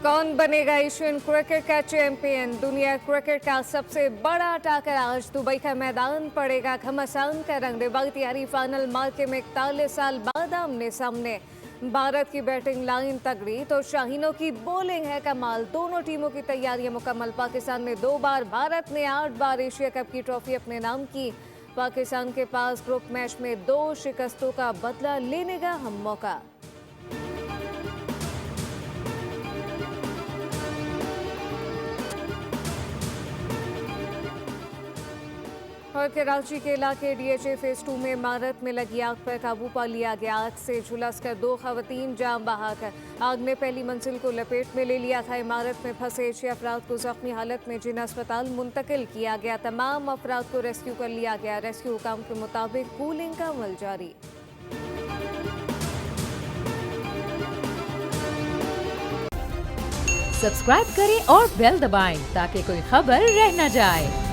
कौन बनेगा Asian cricket का चैंपियन? दुनिया क्रिकेट का सबसे बड़ा टाकर आज दुबई का मैदान पड़ेगा। घमासान का रंग रिवायती यारी फाइनल मार्के में 41 साल बाद आमने सामने। भारत की बैटिंग लाइन तगड़ी तो शाहीनों की बॉलिंग है कमाल। दोनों टीमों की तैयारियां मुकम्मल। पाकिस्तान ने 2 बार, भारत ने 8 बार एशिया कप की ट्रॉफी अपने नाम की। पाकिस्तान के पास ग्रुप मैच में 2 शिकस्तों का बदला लेने का हम मौका। और कराची के इलाके डीएचए फेज 2 में इमारत में लगी आग पर काबू पा लिया गया। आग से झुलसकर 2 खवातीन जान बहाक। आग ने पहली मंजिल को लपेट में ले लिया था। इमारत में फंसे 6 अफराद को जख्मी हालत में जिन्ना अस्पताल मुंतकिल किया गया। तमाम अफराद को रेस्क्यू कर लिया गया। रेस्क्यू हुकाम के मुताबिक कूलिंग का अमल जारी। सब्सक्राइब करें और बेल दबाएं ताकि कोई खबर रह न जाए।